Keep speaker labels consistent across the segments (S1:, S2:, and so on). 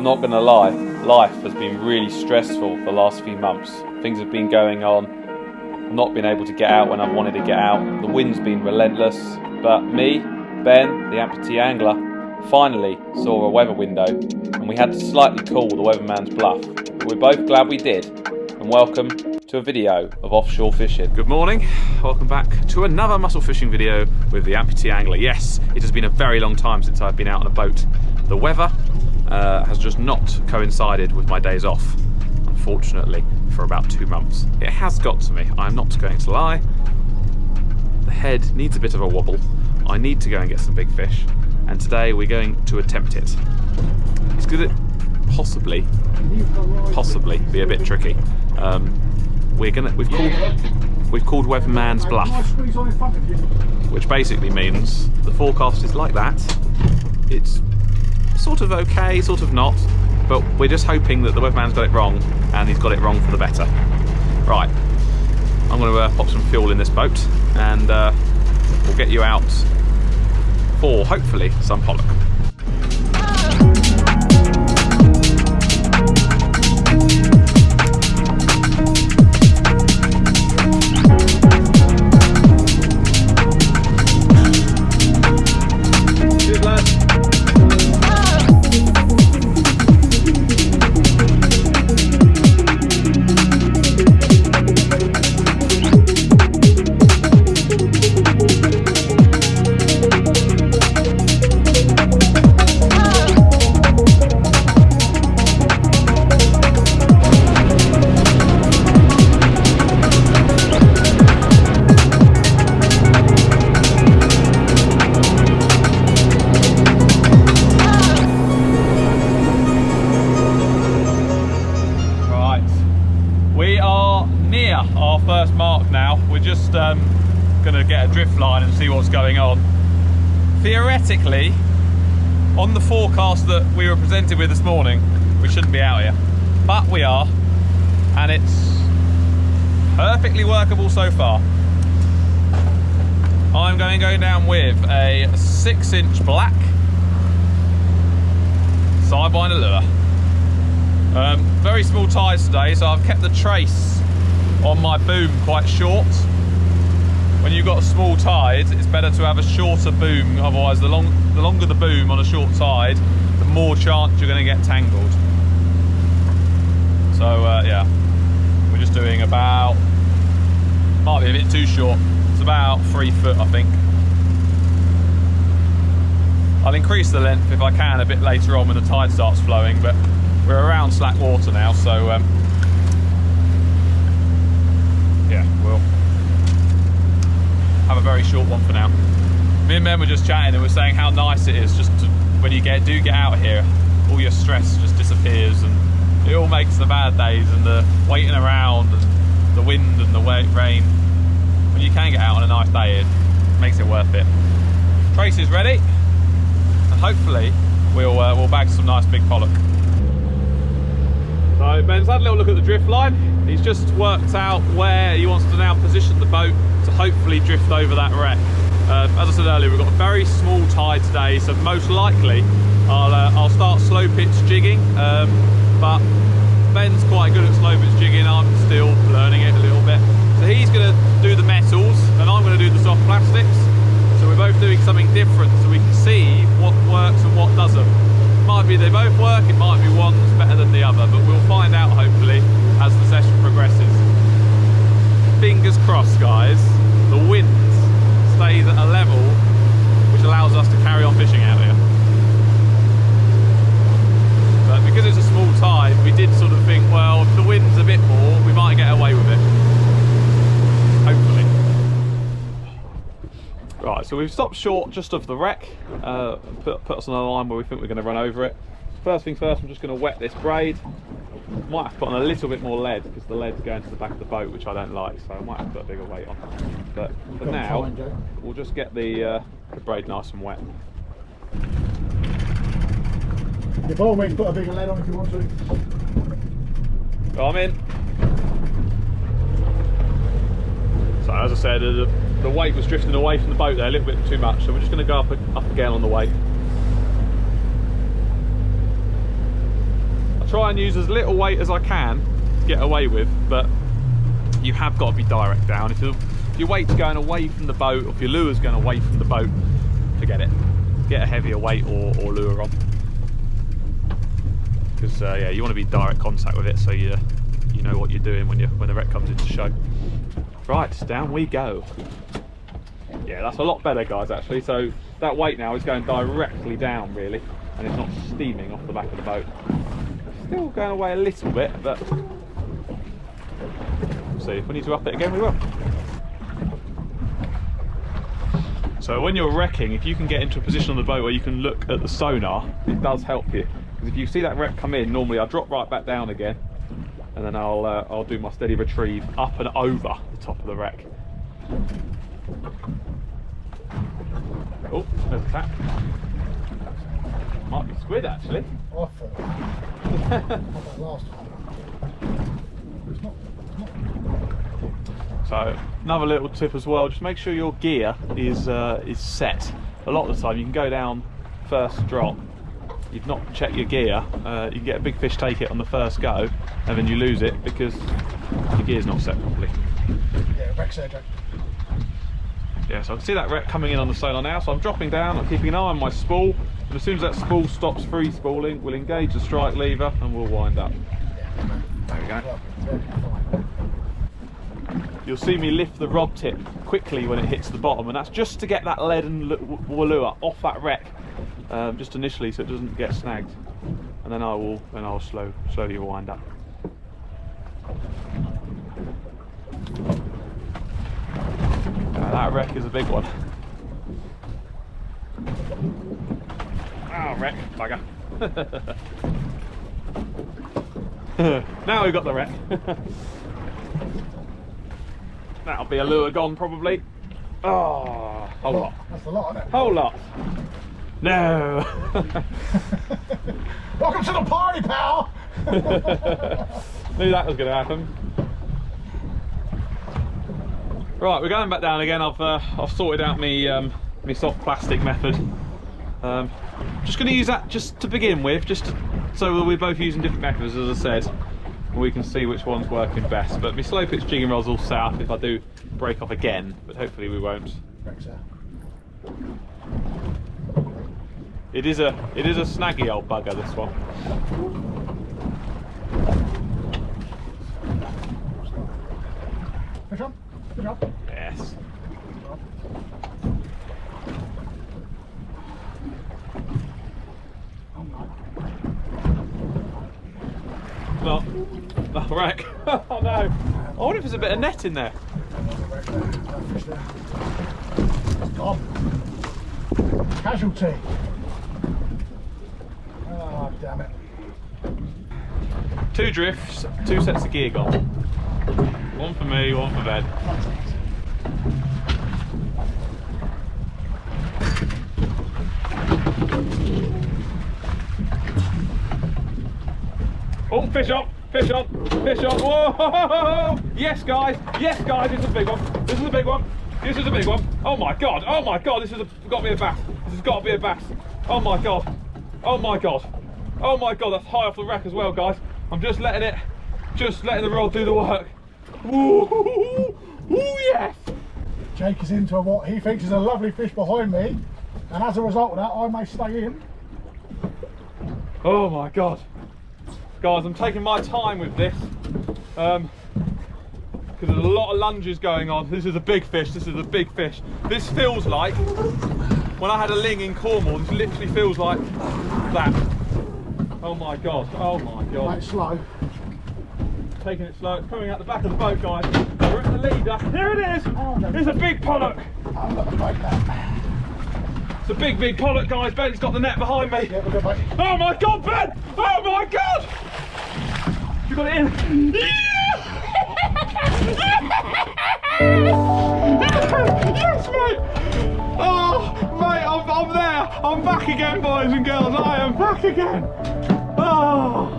S1: not going to lie, life has been really stressful the last few months. Things have been going on. I've not been able to get out when I've wanted to get out. The wind's been relentless. But me, Ben, the amputee angler, finally saw a weather window, and we had to slightly call the weatherman's bluff. But we're both glad we did, and welcome to a video of offshore fishing. Good morning, welcome back to another mussel fishing video with the amputee angler. Yes, it has been a very long time since I've been out on a boat. The weather has just not coincided with my days off, unfortunately, for about 2 months. It has got to me, I'm not going to lie. The head needs a bit of a wobble. I need to go and get some big fish, and today we're going to attempt it. It's going to possibly be a bit tricky. We've called weatherman's bluff, which basically means the forecast is like that. It's sort of okay, sort of not, but we're just hoping that the weatherman's got it wrong, and he's got it wrong for the better. Right, I'm going to pop some fuel in this boat, and we'll get you out for hopefully some pollock. Our first mark now. We're just gonna get a drift line and see what's going on. Theoretically, on the forecast that we were presented with this morning, we shouldn't be out here, but we are, and it's perfectly workable so far. I'm going to go down with a 6-inch black sidewinder lure. Very small tides today, so I've kept the trace on my boom quite short. When you've got a small tide, it's better to have a shorter boom, otherwise the longer the boom on a short tide, the more chance you're going to get tangled. So yeah, we're just doing about, might be a bit too short, it's about 3 foot I think. I'll increase the length if I can a bit later on when the tide starts flowing, but we're around slack water now, so yeah, we'll have a very short one for now. Me and Ben were just chatting and we're saying how nice it is just to, when you do get out here, all your stress just disappears, and it all makes the bad days and the waiting around and the wind and the rain. When you can get out on a nice day, it makes it worth it. Trace is ready, and hopefully we'll bag some nice big pollock. So Ben's had a little look at the drift line. He's just worked out where he wants to now position the boat to hopefully drift over that wreck. As I said earlier, we've got a very small tide today, so most likely I'll start slow pitch jigging. But Ben's quite good at slow pitch jigging. I'm still learning it a little bit. So he's going to do the metals, and I'm going to do the soft plastics. So we're both doing something different, so we can see what works and what doesn't. Might be they both work, it might be one's better than the other, but we'll find out hopefully as the session progresses. Fingers crossed, guys, the wind stays at a level which allows us to carry on fishing out here. But because it's a small tide, we did sort of think, well, if the wind's a bit more, we might get away with it. Hopefully. Right, so we've stopped short just of the wreck, put us on a line where we think we're going to run over it. First thing first, I'm just going to wet this braid. Might have to put on a little bit more lead because the lead's going to the back of the boat, which I don't like, so I might have to put a bigger weight on. But for now, we'll just get the braid nice and wet.
S2: You've always put a bigger lead on if you want to.
S1: Well, I'm in. So as I said, the weight was drifting away from the boat there a little bit too much, so we're just going to go up again on the weight. try and use as little weight as I can to get away with, but you have got to be direct down. If your weight's going away from the boat, or if your lure's going away from the boat, forget it. Get a heavier weight or lure on. Because yeah, you want to be in direct contact with it, so you know what you're doing when the wreck comes into show. Right, down we go. Yeah, that's a lot better, guys, actually. So that weight now is going directly down, really, and it's not steaming off the back of the boat. Still going away a little bit, but we'll see. If we need to up it again, we will. So when you're wrecking, if you can get into a position on the boat where you can look at the sonar, it does help you. Because if you see that wreck come in, normally I drop right back down again, and then I'll do my steady retrieve up and over the top of the wreck. Oh, there's a tap. Might be squid, actually.
S2: I thought. Not that last one. It's not.
S1: So another little tip as well, just make sure your gear is set. A lot of the time you can go down first drop, you've not checked your gear, you can get a big fish, take it on the first go, and then you lose it because your gear's not set properly.
S2: Yeah, wreck's there, Jack.
S1: Yeah, so I can see that wreck coming in on the sonar now, so I'm dropping down, I'm keeping an eye on my spool, and as soon as that spool stops free spooling, we'll engage the strike lever and we'll wind up. There we go. You'll see me lift the rod tip quickly when it hits the bottom, and that's just to get that leaden lure off that wreck, just initially, so it doesn't get snagged. And then I'll slowly wind up. That wreck is a big one. Ah, wreck, bugger. Now we've got the wreck. That'll be a lure gone, probably. Oh, whole lot.
S2: That's a lot, isn't it?
S1: Whole lot. No.
S2: Welcome to the party, pal.
S1: Knew that was going to happen. Right, we're going back down again. I've sorted out me soft plastic method. Just going to use that just to begin with, so we're both using different methods, as I said. We can see which one's working best. But my slow pitch jigging rod's all set up if I do break off again, but hopefully we won't. It is a snaggy old bugger, this one.
S2: Fish on. Fish on.
S1: Yes. Not the wreck. Oh no. I wonder if there's a bit of net in there.
S2: Gone. Casualty. Oh, damn it.
S1: 2 drifts, 2 sets of gear gone. One for me, one for Ben. Oh, fish on, fish on, fish on. Whoa! Yes, guys, this is a big one. This is a big one. This is a big one. Oh my god, this has got to be a bass. This has got to be a bass. Oh my god, oh my god, oh my god, that's high off the wreck as well, guys. I'm just letting the rod do the work. Ooh, yes!
S2: Jake is into what he thinks is a lovely fish behind me, and as a result of that, I may stay in.
S1: Oh my god. Guys, I'm taking my time with this because there's a lot of lunges going on. This is a big fish, this is a big fish. This feels like, when I had a ling in Cornwall, this literally feels like that. Oh my god, oh my god.
S2: Right, slow.
S1: Taking it slow, it's coming out the back of the boat, guys. We're at the leader. Here it is! It's a big pollock.
S2: I'm not gonna break that.
S1: It's a big pollock, guys. Ben's got the net behind me.
S2: Yeah, we're good, mate.
S1: Oh my god, Ben! Oh my god! You got it in? Yes, mate! Oh, mate, I'm there. I'm back again, boys and girls. I am back again. Oh,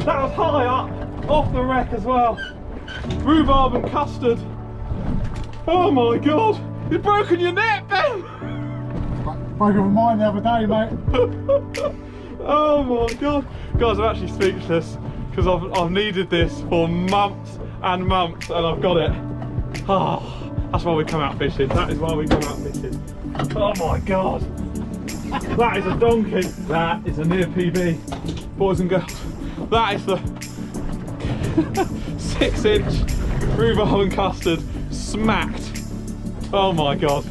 S1: that was high up, off the wreck as well. Rhubarb and custard. Oh my god! You've broken your net, Ben!
S2: Broke over mine the other day, mate.
S1: Oh my god! Guys, I'm actually speechless because I've needed this for months and months, and I've got it. Oh, that's why we come out fishing. That is why we come out fishing. Oh my God. That is a donkey. That is a near PB. Boys and girls, that is the 6-inch rhubarb and custard smacked. Oh my God.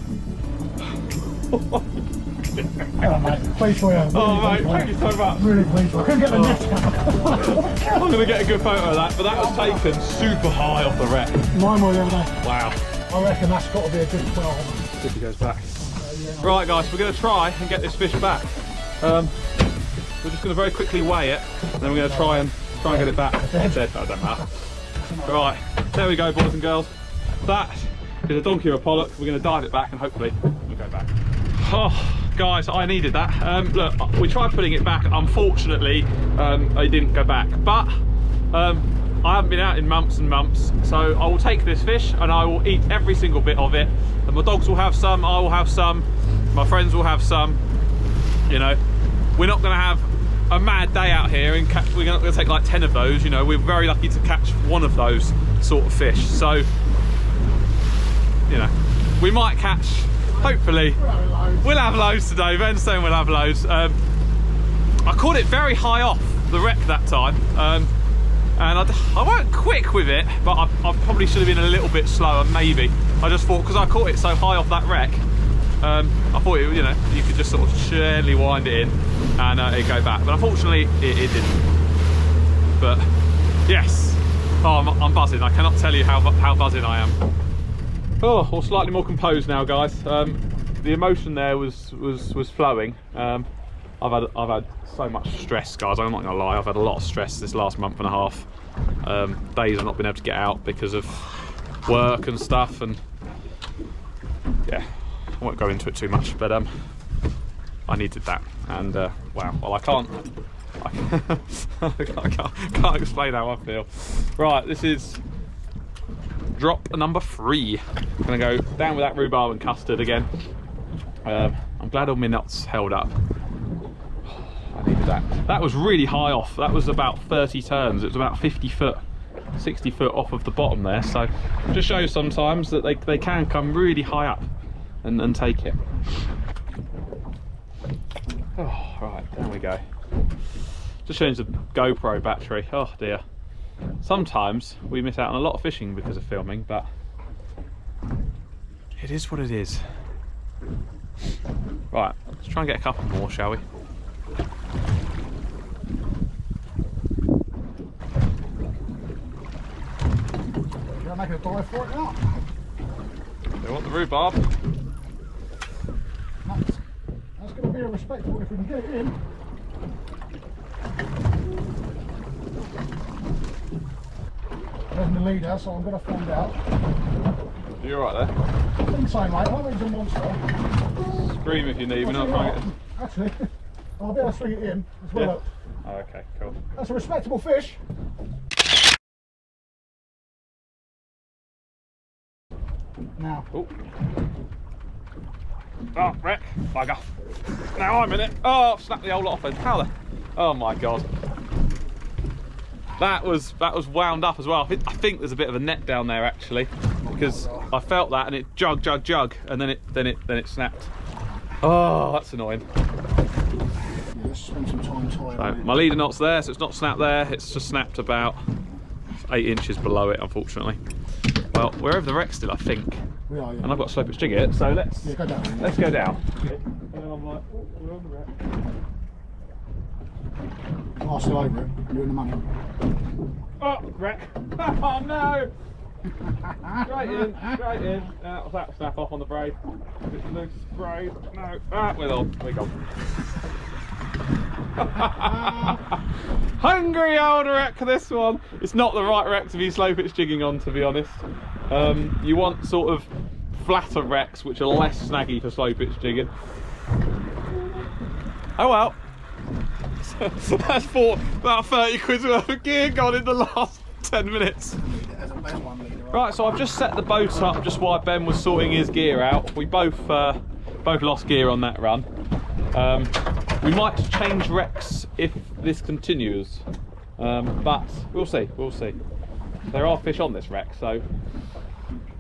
S2: Oh mate, pleased for you. Really
S1: Oh mate, thank you so much.
S2: Really pleased. I couldn't get the net out.
S1: I'm going to get a good photo of that, but that was taken super high off the wreck.
S2: Mine were the other day.
S1: Wow.
S2: I reckon that's got to be a good 12.
S1: If he goes back. Right guys, we're going to try and get this fish back. We're just going to very quickly weigh it, and then we're going to try and get it back. Dead. No, it don't matter. Right, there we go, boys and girls. That is a donkey or a pollock. We're going to dive it back and hopefully we'll go back. Oh, guys, I needed that. Look, we tried putting it back. Unfortunately, it didn't go back. But I haven't been out in months and months, so I will take this fish and I will eat every single bit of it. And my dogs will have some, I will have some, my friends will have some. You know, we're not going to have a mad day out here and catch, we're not going to take like 10 of those. You know, we're very lucky to catch one of those sort of fish. So, you know, we might catch, hopefully, we'll have loads today. Ben's saying we'll have loads. I caught it very high off the wreck that time. And I weren't quick with it, but I probably should have been a little bit slower, maybe. I just thought, because I caught it so high off that wreck, I thought, you know, you could just sort of gently wind it in and it'd go back. But unfortunately, it didn't. But, yes. Oh, I'm buzzing. I cannot tell you how buzzing I am. Oh, well, slightly more composed now, guys. The emotion there was flowing. I've had so much stress, guys. I'm not gonna lie. I've had a lot of stress this last month and a half. Days I've not been able to get out because of work and stuff, and yeah, I won't go into it too much. But I needed that, and wow. Well, I can't explain how I feel. Right, this is drop number 3. I'm gonna go down with that rhubarb and custard again. I'm glad all my nuts held up. I needed that. That was really high off. That was about 30 turns. It was about 50 foot, 60 foot off of the bottom there. So it just shows sometimes that they can come really high up and take it. Oh, right, there we go. Just changed the GoPro battery. Oh dear. Sometimes we miss out on a lot of fishing because of filming, but it is what it is. Right, let's try and get a couple more, shall we?
S2: You're making a dive for it now.
S1: They want the rhubarb.
S2: That's going to be a respectable if we can get it in. There's my leader, so I'm going to find out.
S1: You're right there.
S2: I think so, mate. I think it's a monster.
S1: Scream if you need. We're not trying to get...
S2: Actually, I'll be able to swing it in as well.
S1: Yeah. Oh, okay, cool.
S2: That's a respectable fish. Now.
S1: Oh. Oh, wreck. Bugger. Now I'm in it. Oh, I've snapped the whole lot off. How the... Oh my God. That was wound up as well. I think there's a bit of a net down there actually, because I felt that and it jug, and then it snapped. Oh, that's annoying.
S2: Yeah, let's spend some time tying
S1: So,
S2: on it.
S1: my leader knot's there, so it's not snapped there. It's just snapped about 8 inches below it, unfortunately. Well, we're over the wreck still, I think.
S2: We are, yeah.
S1: And I've got a slope jig here, so let's
S2: go down.
S1: Let's go down. And then I'm like, oh, we're on the wreck.
S2: I'll still over it. I'm doing the money.
S1: Oh, wreck. Oh no! Straight in. That'll snap off on the braid. Bit loose braid. No. Ah, we're on. We're gone. Hungry old wreck, this one. It's not the right wreck to be slow pitch jigging on, to be honest. You want sort of flatter wrecks which are less snaggy for slow pitch jigging. Oh well. That's about 30 quid worth of gear gone in the last 10 minutes. Right, so I've just set the boat up just while Ben was sorting his gear out. We both lost gear on that run. We might change wrecks if this continues, but we'll see. There are fish on this wreck, so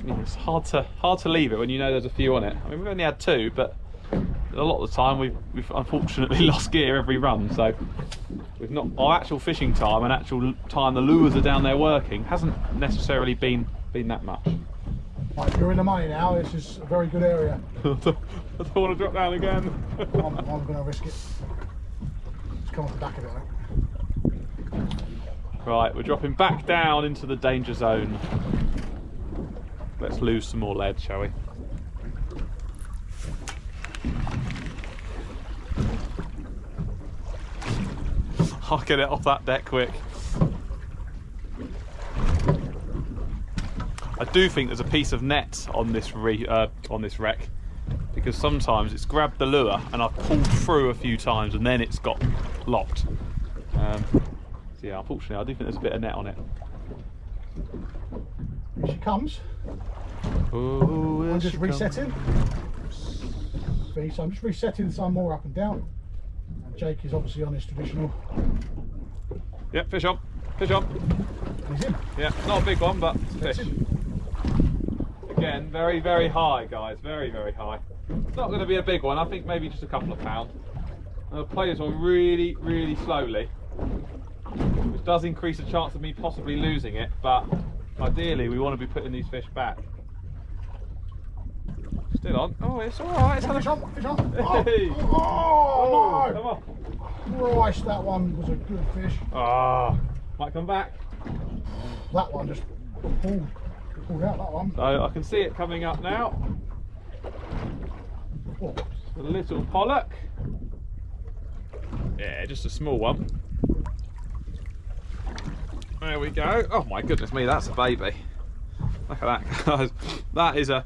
S1: it's hard to leave it when you know there's a few on it. I mean, we've only had 2, but a lot of the time we've unfortunately lost gear every run, so we've not, our actual fishing time and actual time the lures are down there working hasn't necessarily been that much.
S2: Right, you're in the money now. This is a very good area.
S1: I don't want to drop down again.
S2: I'm going to risk it. Just come off the back of it, I think.
S1: Right, we're dropping back down into the danger zone. Let's lose some more lead, shall we? I'll get it off that deck quick. I do think there's a piece of net on this wreck, because sometimes it's grabbed the lure and I've pulled through a few times and then it's got locked. So yeah, unfortunately I do think there's a bit of net on it.
S2: Here she comes.
S1: Oh,
S2: I'm just resetting. So I'm just resetting some more up and down. And Jake is obviously on his traditional.
S1: Yep, fish on. Fish on.
S2: He's in.
S1: Yeah, not a big one, but it's a fish.
S2: In.
S1: Again, very, very high, guys. Very, very high. It's not going to be a big one. I think maybe just a couple of pounds. I'll play this one really, really slowly, which does increase the chance of me possibly losing it, but ideally we want to be putting these fish back. Still on. Oh, it's alright. It's
S2: Fish on, fish on.
S1: Hey.
S2: Oh,
S1: Come
S2: no!
S1: on.
S2: Christ, that one was a good fish.
S1: Ah, might come back.
S2: That one just pulled out, that one.
S1: So I can see it coming up now.
S2: Oh.
S1: A little pollock. Yeah, just a small one. There we go. Oh my goodness me, that's a baby. Look at that, guys. That is a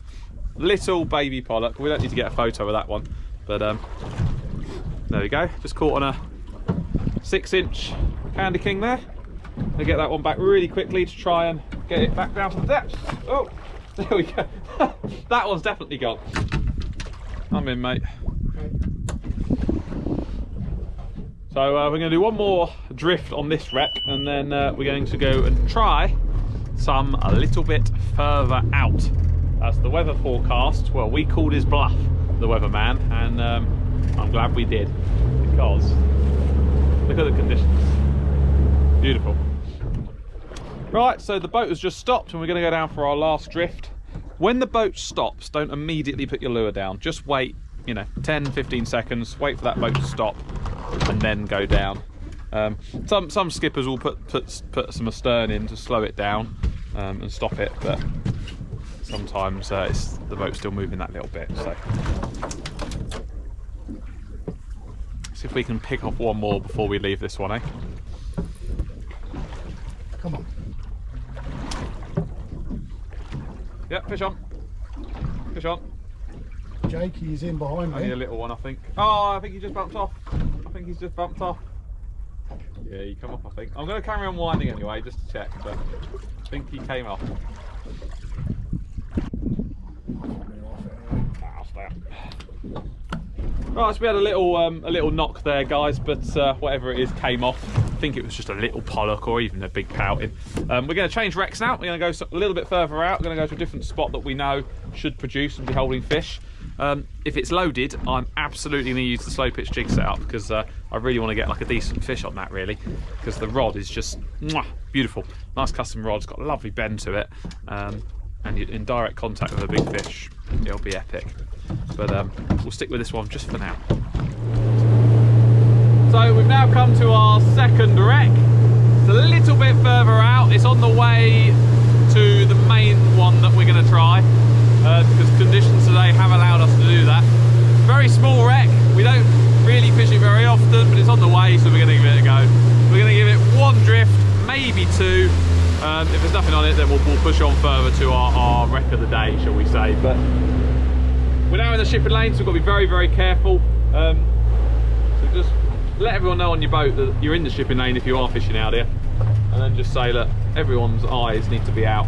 S1: little baby pollock. We don't need to get a photo of that one, but there we go. Just caught on a 6-inch Candy King there. I'll get that one back really quickly to try and get it back down to the depths. Oh, there we go. That one's definitely gone. I'm in, mate. So we're going to do one more drift on this wreck, and then we're going to go and try some a little bit further out. As the weather forecast, well, we called his bluff, the weatherman, and I'm glad we did, because look at the conditions. Beautiful. Right, so the boat has just stopped and we're going to go down for our last drift. When the boat stops, don't immediately put your lure down. Just wait, you know, 10-15 seconds, wait for that boat to stop and then go down. Some skippers will put some astern in to slow it down and stop it, but sometimes the boat's still moving that little bit. So see if we can pick off one more before we leave this one, eh?
S2: Come on.
S1: Yep, fish on. Fish on.
S2: Jake, he's in behind me.
S1: Only a little one, I think. Oh, I think he just bumped off. I think he's just bumped off. Yeah, he come off, I think. I'm going to carry on winding anyway, just to check, but I think he came off. Right, so we had a little knock there, guys, but whatever it is came off. I think it was just a little pollock or even a big pouting. We're going to change wrecks now. We're going to go a little bit further out. We're going to go to a different spot that we know should produce and be holding fish. If it's loaded, I'm absolutely going to use the slow pitch jig setup, because I really want to get like a decent fish on that, really, because the rod is just beautiful. Nice custom rod, it's got a lovely bend to it, and you're in direct contact with a big fish, it'll be epic. But we'll stick with this one just for now. So we've now come to our second wreck. It's a little bit further out. It's on the way to the main one that we're going to try, because conditions today have allowed us to do that. Very small wreck. We don't really fish it very often, but it's on the way, so we're going to give it a go. We're going to give it one drift, maybe two. If there's nothing on it, then we'll push on further to our wreck of the day, shall we say. But we're now in the shipping lane, so we've got to be very, very careful. So just let everyone know on your boat that you're in the shipping lane if you are fishing out here, and then just say, look, everyone's eyes need to be out.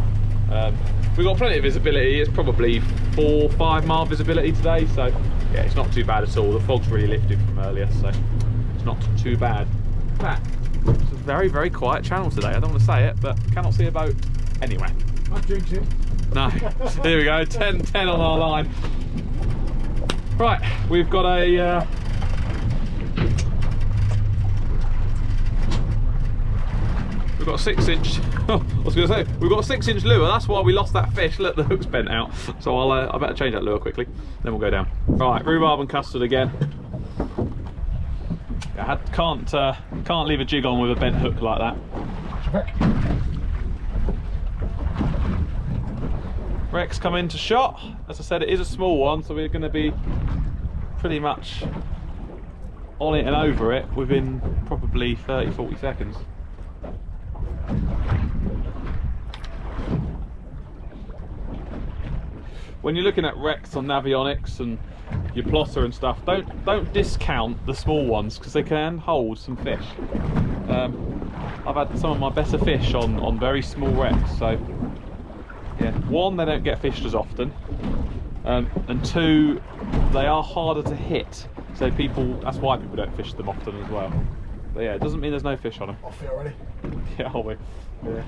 S1: We've got plenty of visibility. It's probably 4-5 mile visibility today, so yeah, it's not too bad at all. The fog's really lifted from earlier, so it's not too bad. that. It's a very, very quiet channel today. I don't want to say it, but cannot see a boat anywhere.
S2: I'll jinx it.
S1: No. Here we go, 10 on our line. Right, we've got a we've got a 6-inch. I was going to say we've got a 6-inch lure. That's why we lost that fish. Look, the hook's bent out. So I better change that lure quickly. Then we'll go down. Right, rhubarb and custard again. I can't leave a jig on with a bent hook like that. Wrecks come into shot. As I said, it is a small one, so we're going to be pretty much on it and over it within probably 30-40 seconds. When you're looking at wrecks on Navionics and your plotter and stuff, don't discount the small ones because they can hold some fish. I've had some of my better fish on very small wrecks, so yeah, one, they don't get fished as often, and two, they are harder to hit, so that's why people don't fish them often as well. But yeah, it doesn't mean there's no fish on them.
S2: Off it already.
S1: Yeah, are we? Yeah.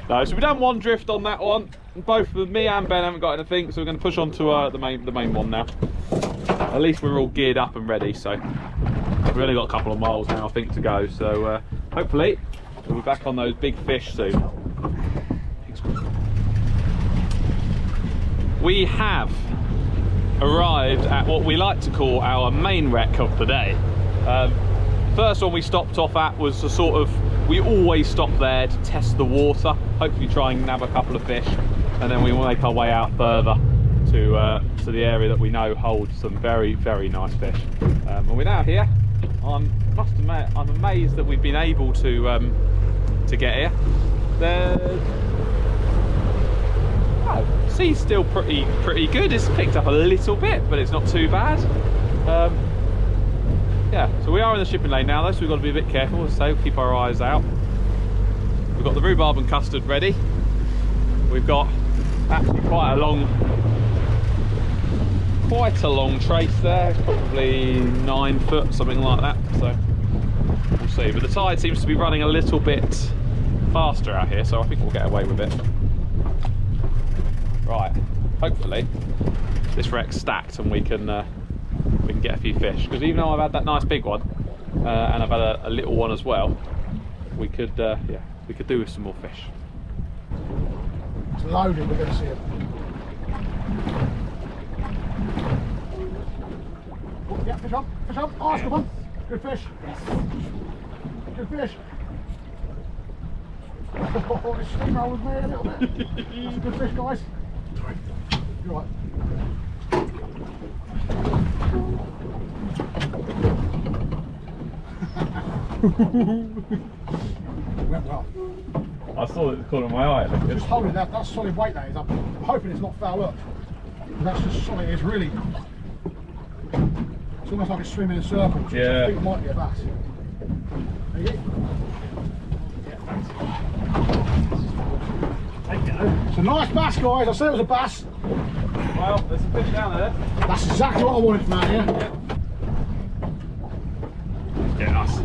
S1: No, so we've done one drift on that one. Both me and Ben haven't got anything, so we're going to push on to the main one now. At least we're all geared up and ready, so we've only got a couple of miles now, I think, to go. So hopefully we'll be back on those big fish soon. We have arrived at what we like to call our main wreck of the day. First one we stopped off at was a sort of, we always stop there to test the water, hopefully try and nab a couple of fish, and then we will make our way out further to the area that we know holds some very, very nice fish. And we're now here. I'm amazed that we've been able to get here. Sea's still pretty good. It's picked up a little bit, but it's not too bad. Yeah, so we are in the shipping lane now though, so we've got to be a bit careful, so keep our eyes out. We've got the rhubarb and custard ready. We've got actually quite a long trace there. It's probably 9 foot, something like that, so we'll see. But the tide seems to be running a little bit faster out here, so I think we'll get away with it. Right, hopefully this wreck's stacked and we can get a few fish, because even though I've had that nice big one and I've had a little one as well, we could do with some more fish.
S2: It's loaded, we're going to see it. Oh, yeah, fish on, oh, come on, good fish. Good fish. Oh, it's steamrolled me a little bit. That's a good fish, guys. You're right. Went well.
S1: I saw it at the corner of my eye.
S2: Just holding that, that's solid weight that is. I'm hoping it's not foul up. That's just solid, it's really, it's almost like it's swimming in circles.
S1: Yeah.
S2: I think it might be a bass. There you go. It's a nice bass, guys. I said it was a bass.
S1: Well, there's some fish down there.
S2: That's exactly what I wanted from out here.
S1: Yeah, nice.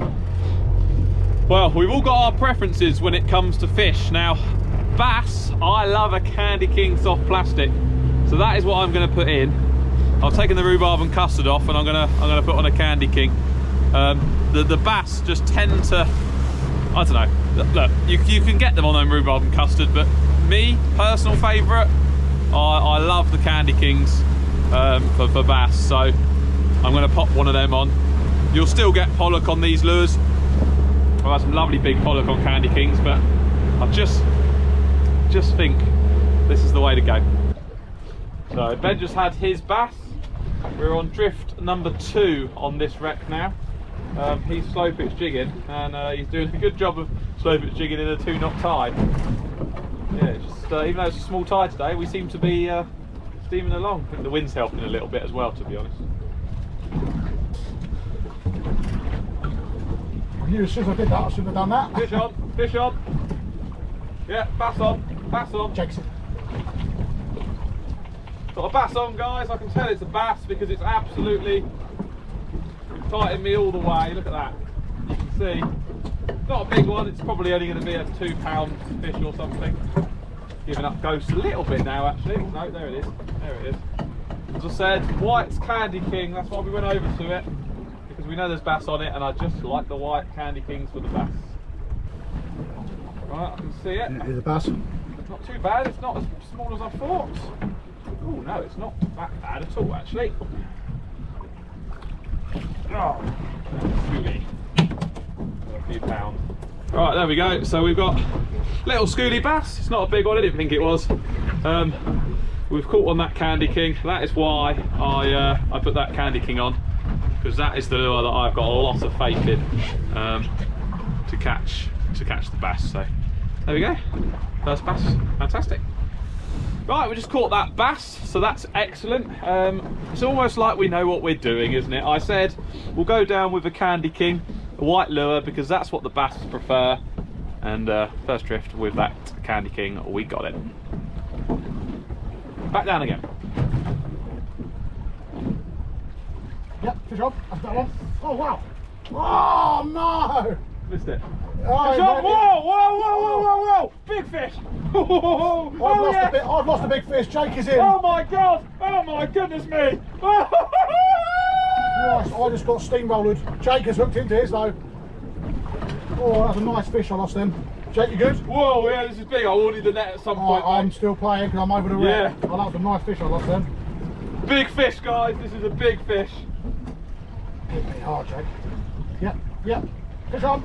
S1: Well, we've all got our preferences when it comes to fish. Now, bass, I love a Candy King soft plastic, so that is what I'm going to put in. I've taken the rhubarb and custard off, and I'm gonna put on a Candy King. The bass just tend to, I don't know. Look, you can get them on them rhubarb and custard, but me, personal favourite, I love the Candy Kings for bass, so I'm going to pop one of them on. You'll still get pollock on these lures. I've had some lovely big pollock on Candy Kings, but I just think this is the way to go. So Ben just had his bass. We're on drift number 2 on this wreck now. He's slow pitch jigging, and he's doing a good job of slow pitch jigging in a 2-knot tide. Yeah, just even though it's a small tide today, we seem to be steaming along. I think the wind's helping a little bit as well, to be honest.
S2: I knew as soon as I did that, I shouldn't have done that.
S1: Fish on, fish on. Yeah, bass on, bass on.
S2: Jakes it.
S1: Got a bass on, guys. I can tell it's a bass because it's absolutely tightened me all the way. Look at that. You can see. Not a big one, it's probably only going to be a 2 pound fish or something. Giving up ghost a little bit now actually. Oh, no, there it is. There it is. As I said, white's Candy King, that's why we went over to it. Because we know there's bass on it and I just like the white Candy Kings for the bass. Right, I can see it.
S2: Here's a bass.
S1: Not too bad, it's not as small as I thought. Oh no, it's not that bad at all actually. Oh, schoolie. A few pounds. Right, there we go. So we've got little schoolie bass. It's not a big one, I didn't think it was. We've caught on that Candy King. That is why I put that Candy King on, because that is the lure that I've got a lot of faith in to catch the bass. So there we go. First bass, fantastic. Right, we just caught that bass, so that's excellent. It's almost like we know what we're doing, isn't it? I said we'll go down with a Candy King, a white lure, because that's what the bass prefer. And first drift with that Candy King, we got it. Back down again.
S2: Yep, fish on. That's that one. Oh wow! Oh no!
S1: Missed it.
S2: Oh,
S1: Fish on. Whoa, whoa, whoa, whoa, whoa, whoa! Big fish!
S2: I've lost a big fish. Jake is in.
S1: Oh my god! Oh my goodness me!
S2: Christ, I just got steamrolled. Jake has hooked into his though. Oh, that's a nice fish I lost then. Jake, you good?
S1: Whoa, yeah, this is big. I will need the net at some point.
S2: I'm still playing because I'm over the wreck.
S1: Yeah.
S2: Oh, that was a nice fish I lost then.
S1: Big fish, guys. This is a big fish.
S2: Hit me hard, Jake. Yep, yep. Fish on.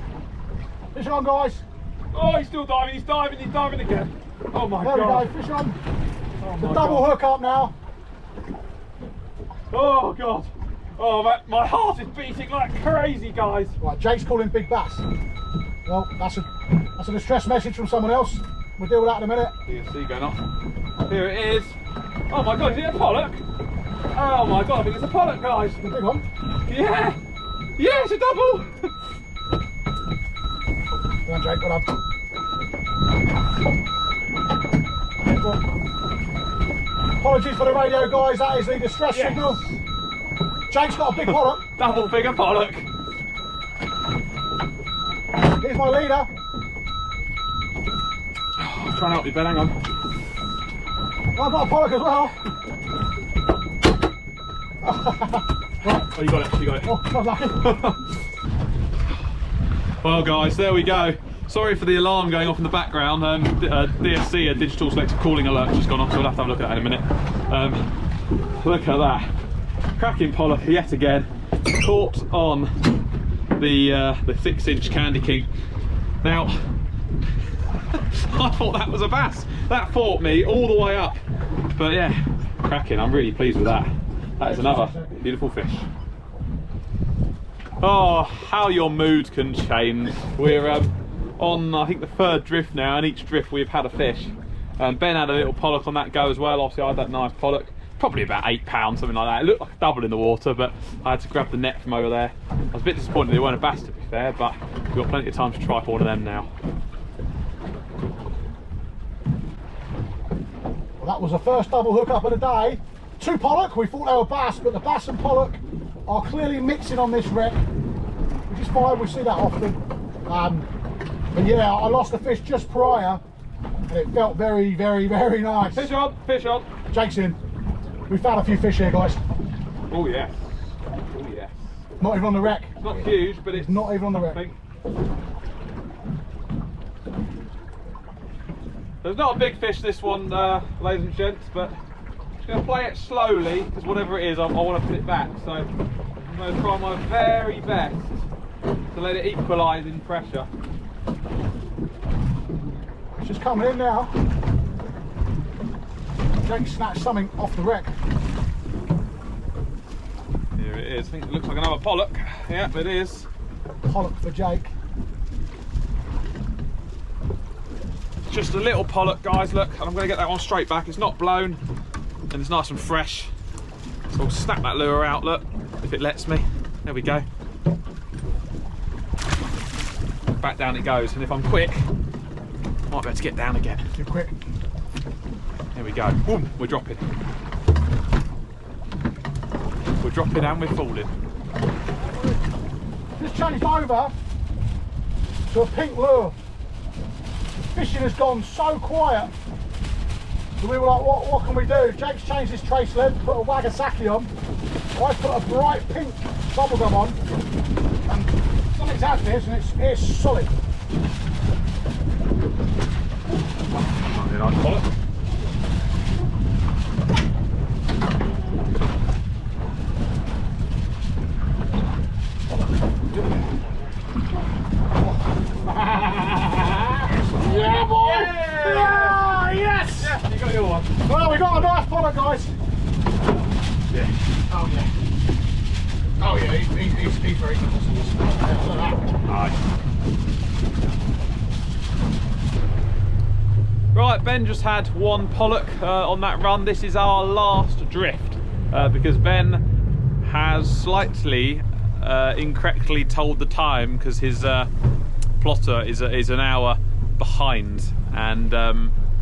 S2: Fish on, guys.
S1: Oh, he's still diving. He's diving. He's diving again. Oh my
S2: There
S1: god.
S2: we go. Fish on.
S1: Oh
S2: The
S1: my
S2: double
S1: god.
S2: hook up now.
S1: Oh god. Oh, my heart is beating like crazy, guys.
S2: Right, Jake's calling big bass. Well, that's a distress message from someone else. We'll deal with that in a minute.
S1: DSC going off. Here it is. Oh my god, is it a pollock? Oh my god, I think it's a pollock, guys.
S2: The big one.
S1: Yeah. Yeah, it's a double.
S2: Come on, Jake, well done. Apologies for the radio, guys. That is the distress signal. Jake's got a big pollock.
S1: Double figure pollock.
S2: Here's my leader.
S1: I'm trying to help you, Ben, hang on.
S2: I've got a pollock as well.
S1: Oh, you got it, you got it.
S2: Oh, not lucky.
S1: Well guys, there we go. Sorry for the alarm going off in the background. DSC, a digital selective calling alert, just gone off, so we'll have to have a look at that in a minute. Look at that. Cracking pollock yet again. Caught on the 6-inch Candy King. Now, I thought that was a bass. That fought me all the way up. But yeah, cracking. I'm really pleased with that. That is another beautiful fish. Oh, how your mood can change. We're on, I think, the 3rd drift now, and each drift we've had a fish. Ben had a little pollock on that go as well. Obviously I had that nice pollock, probably about 8 pounds, something like that. It looked like a double in the water, but I had to grab the net from over there. I was a bit disappointed they weren't a bass, to be fair, but we've got plenty of time to try for one of them now.
S2: Well, that was the first double hook up of the day. 2 pollock. We thought they were bass, but the bass and pollock are clearly mixing on this wreck, which is fine. We see that often. But yeah, I lost the fish just prior, and it felt very, very, very nice.
S1: Fish on, fish on.
S2: Jake's in. We found a few fish here, guys.
S1: Oh yes. Oh yes.
S2: Not even on the wreck.
S1: It's not huge, but it's
S2: Not even on the wreck.
S1: something. There's not a big fish this one, ladies and gents, but I'm just going to play it slowly, because whatever it is, I want to put it back. So I'm going to try my very best to let it equalise in pressure.
S2: It's just coming in now. Jake snatched something off the wreck.
S1: Here it is. I think it looks like another pollock. Yep, it is.
S2: Pollock for Jake.
S1: Just a little pollock, guys, look, and I'm going to get that one straight back. It's not blown, and it's nice and fresh. So I'll snap that lure out, look, if it lets me. There we go. Back down it goes, and if I'm quick, might be able to get down again.
S2: Too quick.
S1: There we go. Boom, we're dropping. We're dropping and we're falling.
S2: Just changed over to a pink lure. Fishing has gone so quiet. So we were like, what can we do? Jake's changed his trace lead, put a Wagasaki on. I put a bright pink bubblegum on. And something's out there, and it's solid.
S1: Really nice pollock.
S2: Yeah, boy! Yeah, yes!
S1: Yeah, you got your one.
S2: Well, we got a nice pollock, guys.
S1: Yeah.
S2: Oh yeah. Oh yeah, he's very good. Look at that.
S1: Aye. Right, Ben just had one pollock on that run. This is our last drift because Ben has slightly incorrectly told the time because his plotter is an hour behind, and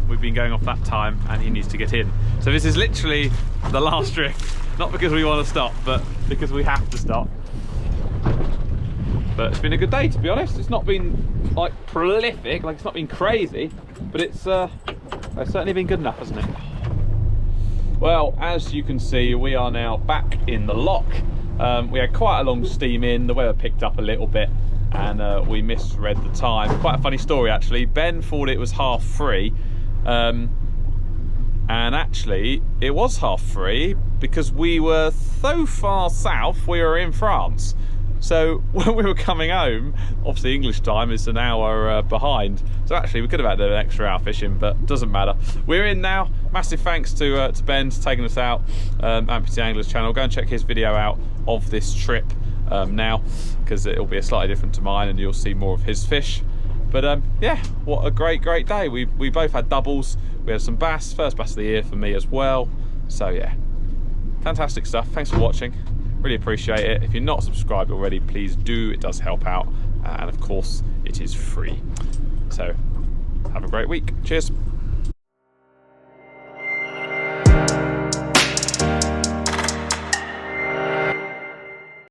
S1: we've been going off that time and he needs to get in. So this is literally the last drift, not because we want to stop, but because we have to stop. But it's been a good day, to be honest. It's not been like prolific, like it's not been crazy, but it's certainly been good enough, hasn't it? Well, as you can see, we are now back in the lock. We had quite a long steam in, the weather picked up a little bit, and we misread the time. Quite a funny story actually. Ben thought it was 3:30, and actually it was 3:30 because we were so far south, we were in France. So when we were coming home, obviously English time is an hour behind. So actually we could have had an extra hour fishing, but doesn't matter. We're in now. Massive thanks to Ben for taking us out. Amputee Anglers channel. Go and check his video out of this trip now, because it'll be slightly different to mine and you'll see more of his fish. But yeah, what a great day. We both had doubles. We had some bass, first bass of the year for me as well. So yeah, fantastic stuff. Thanks for watching. Really appreciate it. If you're not subscribed already, please do. It does help out. And of course, it is free. So have a great week. Cheers.